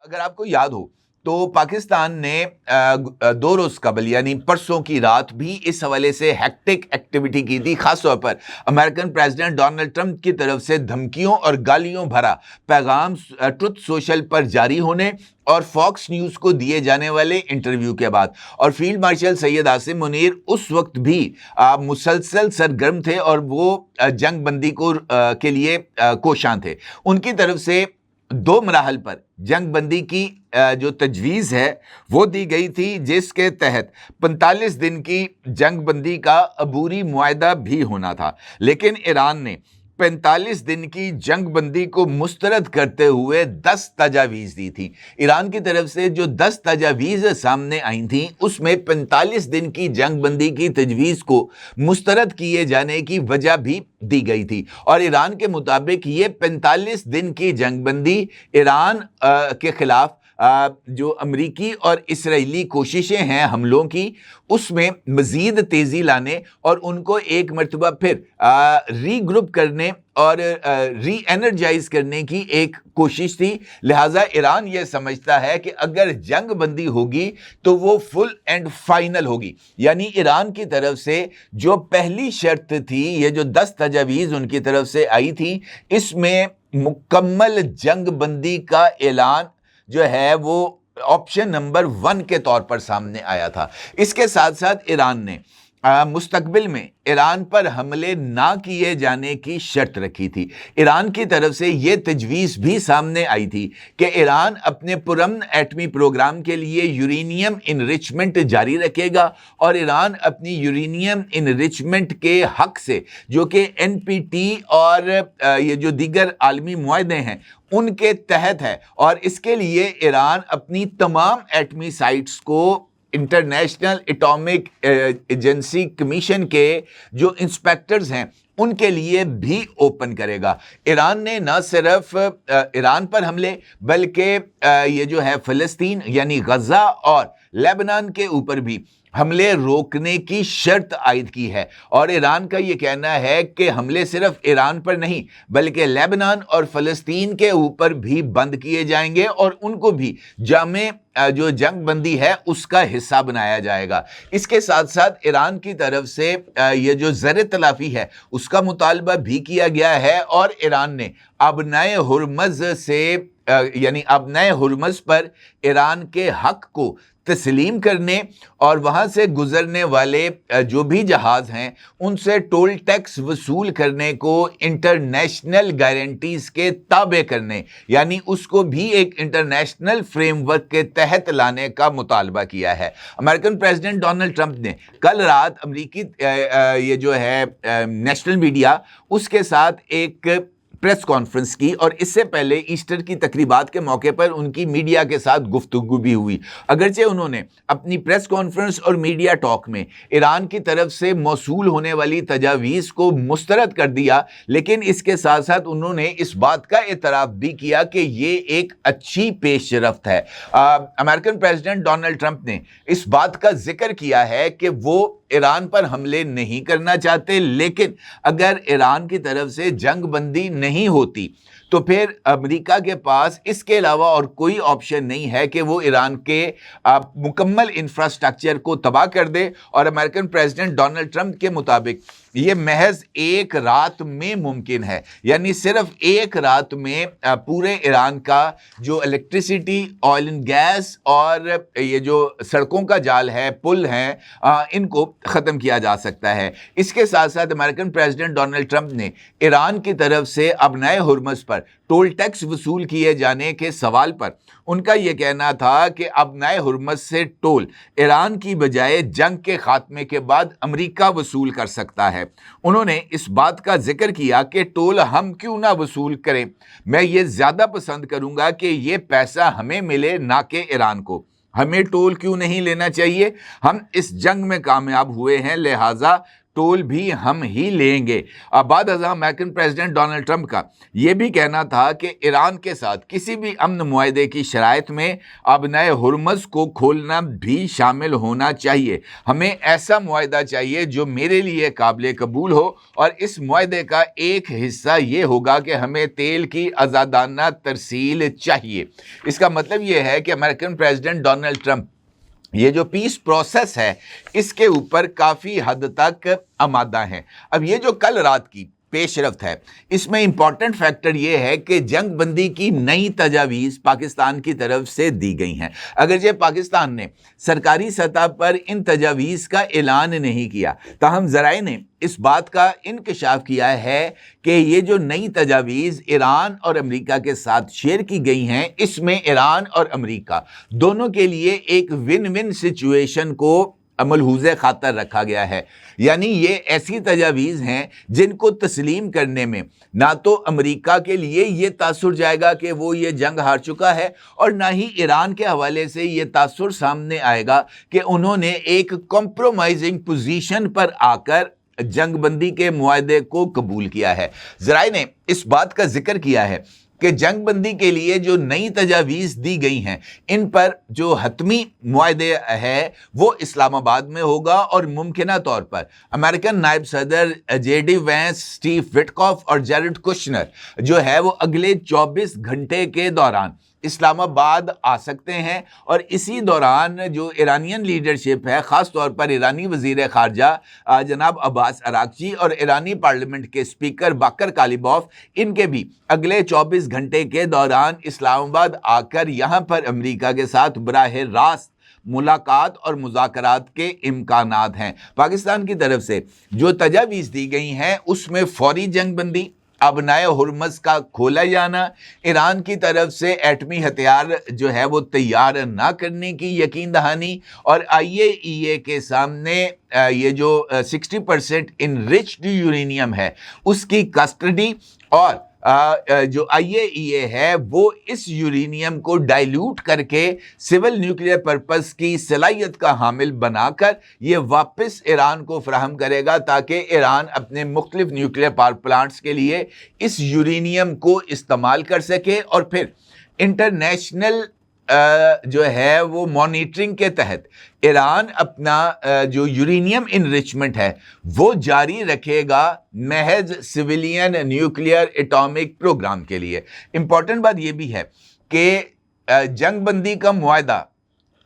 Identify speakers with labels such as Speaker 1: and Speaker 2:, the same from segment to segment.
Speaker 1: اگر آپ کو یاد ہو تو پاکستان نے 2 روز قبل یعنی پرسوں کی رات بھی اس حوالے سے ہیکٹک ایکٹیویٹی کی تھی. خاص طور پر امریکن پریزیڈنٹ ڈونلڈ ٹرمپ کی طرف سے دھمکیوں اور گالیوں بھرا پیغام ٹروتھ سوشل پر جاری ہونے اور فاکس نیوز کو دیے جانے والے انٹرویو کے بعد. اور فیلڈ مارشل سید عاصم منیر اس وقت بھی مسلسل سرگرم تھے اور وہ جنگ بندی کے لیے کوشاں تھے. ان کی طرف سے 2 مراحل پر جنگ بندی کی جو تجویز ہے وہ دی گئی تھی، جس کے تحت 45 دن کی جنگ بندی کا عبوری معاہدہ بھی ہونا تھا. لیکن ایران نے 45 دن کی جنگ بندی کو مسترد کرتے ہوئے 10 تجاویز دی تھی. ایران کی طرف سے جو 10 تجاویز سامنے آئی تھیں اس میں 45 دن کی جنگ بندی کی تجویز کو مسترد کیے جانے کی وجہ بھی دی گئی تھی. اور ایران کے مطابق یہ 45 دن کی جنگ بندی ایران کے خلاف جو امریکی اور اسرائیلی کوششیں ہیں حملوں کی، اس میں مزید تیزی لانے اور ان کو ایک مرتبہ پھر ری گروپ کرنے اور ری انرجائز کرنے کی ایک کوشش تھی. لہٰذا ایران یہ سمجھتا ہے کہ اگر جنگ بندی ہوگی تو وہ فل اینڈ فائنل ہوگی. یعنی ایران کی طرف سے جو پہلی شرط تھی، یہ جو 10 تجاویز ان کی طرف سے آئی تھی، اس میں مکمل جنگ بندی کا اعلان جو ہے وہ آپشن نمبر 1 کے طور پر سامنے آیا تھا. اس کے ساتھ ساتھ ایران نے مستقبل میں ایران پر حملے نہ کیے جانے کی شرط رکھی تھی. ایران کی طرف سے یہ تجویز بھی سامنے آئی تھی کہ ایران اپنے پرامن ایٹمی پروگرام کے لیے یورینیم انریچمنٹ جاری رکھے گا، اور ایران اپنی یورینیم انریچمنٹ کے حق سے، جو کہ NPT اور یہ جو دیگر عالمی معاہدے ہیں ان کے تحت ہے، اور اس کے لیے ایران اپنی تمام ایٹمی سائٹس کو انٹرنیشنل اٹامک ایجنسی کمیشن کے جو انسپیکٹرز ہیں ان کے لیے بھی اوپن کرے گا. ایران نے نہ صرف ایران پر حملے بلکہ یہ جو ہے فلسطین یعنی غزہ اور لیبنان کے اوپر بھی حملے روکنے کی شرط عائد کی ہے. اور ایران کا یہ کہنا ہے کہ حملے صرف ایران پر نہیں بلکہ لیبنان اور فلسطین کے اوپر بھی بند کیے جائیں گے، اور ان کو بھی جامع جو جنگ بندی ہے اس کا حصہ بنایا جائے گا. اس کے ساتھ ساتھ ایران کی طرف سے یہ جو زر تلافی ہے اس کا مطالبہ بھی کیا گیا ہے، اور ایران نے ابنائے ہرمز سے یعنی ابنائے ہرمز پر ایران کے حق کو تسلیم کرنے اور وہاں سے گزرنے والے جو بھی جہاز ہیں ان سے ٹول ٹیکس وصول کرنے کو انٹرنیشنل گارنٹیز کے تابع کرنے، یعنی اس کو بھی ایک انٹرنیشنل فریم ورک کے تحت لانے کا مطالبہ کیا ہے. امریکن پریزیڈنٹ ڈونلڈ ٹرمپ نے کل رات امریکی یہ جو ہے نیشنل میڈیا اس کے ساتھ ایک پریس کانفرنس کی، اور اس سے پہلے ایسٹر کی تقریبات کے موقع پر ان کی میڈیا کے ساتھ گفتگو بھی ہوئی. اگرچہ انہوں نے اپنی پریس کانفرنس اور میڈیا ٹاک میں ایران کی طرف سے موصول ہونے والی تجاویز کو مسترد کر دیا، لیکن اس کے ساتھ ساتھ انہوں نے اس بات کا اعتراف بھی کیا کہ یہ ایک اچھی پیش رفت ہے. امریکن پریزیڈنٹ ڈونلڈ ٹرمپ نے اس بات کا ذکر کیا ہے کہ وہ ایران پر حملے نہیں کرنا چاہتے، لیکن اگر ایران کی طرف سے جنگ بندی نہیں ہوتی تو پھر امریکہ کے پاس اس کے علاوہ اور کوئی آپشن نہیں ہے کہ وہ ایران کے مکمل انفراسٹرکچر کو تباہ کر دے. اور امریکن پریزیڈنٹ ڈونلڈ ٹرمپ کے مطابق یہ محض ایک رات میں ممکن ہے، یعنی صرف ایک رات میں پورے ایران کا جو الیکٹریسٹی، آئل اینڈ گیس اور یہ جو سڑکوں کا جال ہے، پل ہیں، ان کو ختم کیا جا سکتا ہے. اس کے ساتھ ساتھ امریکن پریزیڈنٹ ڈونلڈ ٹرمپ نے ایران کی طرف سے ابنائے ہرمز پر ٹول ٹیکس وصول کیے جانے کے سوال پر ان کا یہ کہنا تھا کہ ابنائے ہرمز سے ٹول ایران کی بجائے جنگ کے خاتمے کے بعد امریکہ وصول کر سکتا ہے. انہوں نے اس بات کا ذکر کیا کہ ٹول ہم کیوں نہ وصول کریں، میں یہ زیادہ پسند کروں گا کہ یہ پیسہ ہمیں ملے نہ کہ ایران کو. ہمیں ٹول کیوں نہیں لینا چاہیے، ہم اس جنگ میں کامیاب ہوئے ہیں، لہٰذا टोल भी हम ही लेंगे। बाद अज़ां अमेरिकन प्रेसिडेंट डोनाल्ड ट्रंप का ये भी कहना था कि ईरान के साथ किसी भी अमन मुआहदे की शराइत में आबनाए हुर्मुज़ को खोलना भी शामिल होना चाहिए। हमें ऐसा मुआहदा चाहिए जो मेरे लिए काबिल कबूल हो, और इस मुआहदे का एक हिस्सा ये होगा कि हमें तेल की आज़ादाना तरसील चाहिए। इसका मतलब ये है कि अमेरिकन प्रेसिडेंट डोनाल्ड ट्रंप ये जो पीस प्रोसेस है इसके ऊपर काफ़ी हद तक आमादा हैं। अब ये जो कल रात की पेशरफ्त है, इसमें इम्पॉर्टेंट फैक्टर ये है कि जंग बंदी की नई तजावीज़ पाकिस्तान की तरफ से दी गई हैं। अगरचे पाकिस्तान ने सरकारी सतह पर इन तजावीज़ का ऐलान नहीं किया, ताहम ज़राए ने इस बात का इंकशाफ किया है कि ये जो नई तजावीज़ ईरान और अमेरिका के साथ शेयर की गई हैं, इसमें ईरान और अमेरिका दोनों के लिए एक विन विन सिचुएशन को मलहूज़े खातर रखा गया है। यानी ये ऐसी तजावीज़ हैं जिनको तस्लीम करने में ना तो अमेरिका के लिए ये तासुर जाएगा कि वो ये जंग हार चुका है, और ना ही ईरान के हवाले से ये तासुर सामने आएगा कि उन्होंने एक कॉम्प्रोमाइजिंग पोजीशन पर आकर जंग बंदी के मुआहदे को कबूल किया है। ज़राए ने इस बात का जिक्र किया है कि जंग बंदी के लिए जो नई तजावीज़ दी गई हैं, इन पर जो हतमी मुआहदे है वो इस्लामाबाद में होगा, और मुमकिना तौर पर अमेरिकन नायब सदर JD वैंस, स्टीव विटकॉफ और जेरेड कुशनर जो है वो अगले 24 घंटे के दौरान इस्लामाबाद आ सकते हैं। और इसी दौरान जो ईरानियन लीडरशिप है, ख़ास तौर पर ईरानी वज़ीर ख़ारजा जनाब अब्बास अरागची और ईरानी पार्लियामेंट के स्पीकर बाकर कालिबॉफ, इनके भी अगले 24 घंटे के दौरान इस्लामाबाद आकर यहाँ पर अमेरिका के साथ बराह रास्त मुलाकात और मुज़ाकरात के इम्कानात हैं। पाकिस्तान की तरफ से जो तजावीज़ दी गई हैं उसमें फौरी जंग बंदी, अबनाए हुर्मुज़ का खोला जाना, ईरान की तरफ से एटमी हथियार जो है वो तैयार ना करने की यकीन दहानी, और IAEA के सामने ये जो 60% इनरिच्ड यूरेनियम है उसकी कस्टडी, और जो IAEA है वो इस यूरेनियम को डाइल्यूट करके सिविल न्यूक्लियर पर्पस की सलाहियत का हामिल बनाकर ये वापस ईरान को फराहम करेगा, ताकि ईरान अपने मुख्तलिफ न्यूक्लियर पावर प्लांट्स के लिए इस यूरेनियम को इस्तेमाल कर सके, और फिर इंटरनेशनल जो है वो मॉनिटरिंग के तहत ईरान अपना जो यूरेनियम इनरिचमेंट है वो जारी रखेगा महज सिविलियन न्यूक्लियर एटॉमिक प्रोग्राम के लिए। इम्पॉर्टेंट बात ये भी है कि जंग बंदी का मुआहदा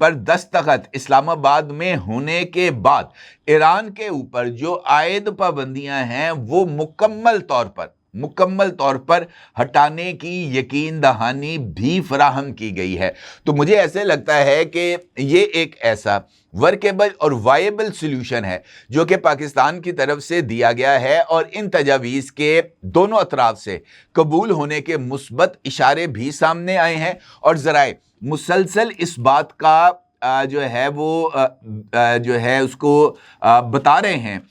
Speaker 1: पर दस्तखत इस्लामाबाद में होने के बाद ईरान के ऊपर जो आयद पाबंदियां हैं वो मुकम्मल तौर पर हटाने की यकीन दहानी भी फराहम की गई है। तो मुझे ऐसे लगता है कि ये एक ऐसा वर्केबल और वायबल सॉल्यूशन है जो कि पाकिस्तान की तरफ से दिया गया है, और इन तजावीज़ के दोनों अतराफ से कबूल होने के मुस्बत इशारे भी सामने आए हैं, और ज़राए मुसलसल इस बात का जो है वो जो है उसको बता रहे हैं,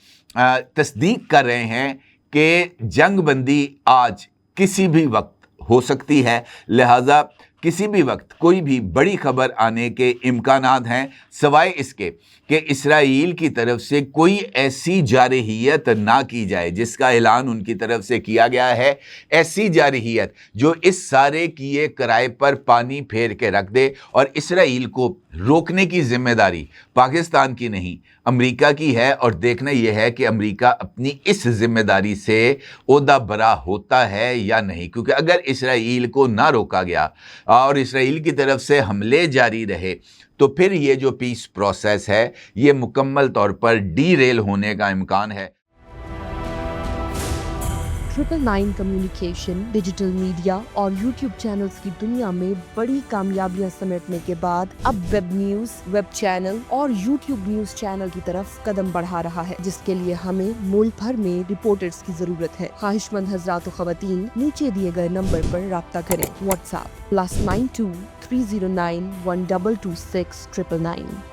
Speaker 1: तस्दीक कर रहे हैं कि जंग बंदी आज किसी भी वक्त हो सकती है, लिहाजा किसी भी वक्त कोई भी बड़ी खबर आने के इम्कानात हैं, सवाए इसके कि इसराइल की तरफ से कोई ऐसी जारहियत ना की जाए जिसका ऐलान उनकी तरफ से किया गया है, ऐसी जारहियत जो इस सारे किए किराए पर पानी फेर के रख दे, और इसराइल को रोकने की जिम्मेदारी पाकिस्तान की नहीं अमेरिका की है, और देखना यह है कि अमेरिका अपनी इस जिम्मेदारी से ओहदा बरा होता है या नहीं। क्योंकि अगर इसराइल को ना रोका गया और इसराइल की तरफ से हमले जारी रहे तो फिर ये जो पीस प्रोसेस है ये मुकम्मल तौर पर डीरेल होने का इम्कान है।
Speaker 2: 999 कम्युनिकेशन, डिजिटल मीडिया और YouTube चैनल्स की दुनिया में बड़ी कामयाबियां समेटने के बाद अब वेब न्यूज, वेब चैनल और YouTube न्यूज चैनल की तरफ कदम बढ़ा रहा है, जिसके लिए हमें मुल्क भर में रिपोर्टर्स की जरूरत है। ख्वाहिशमंद हजरात व खवातीन नीचे दिए गए नंबर पर राब्ता करें। व्हाट्सएप +92 309 1226 999।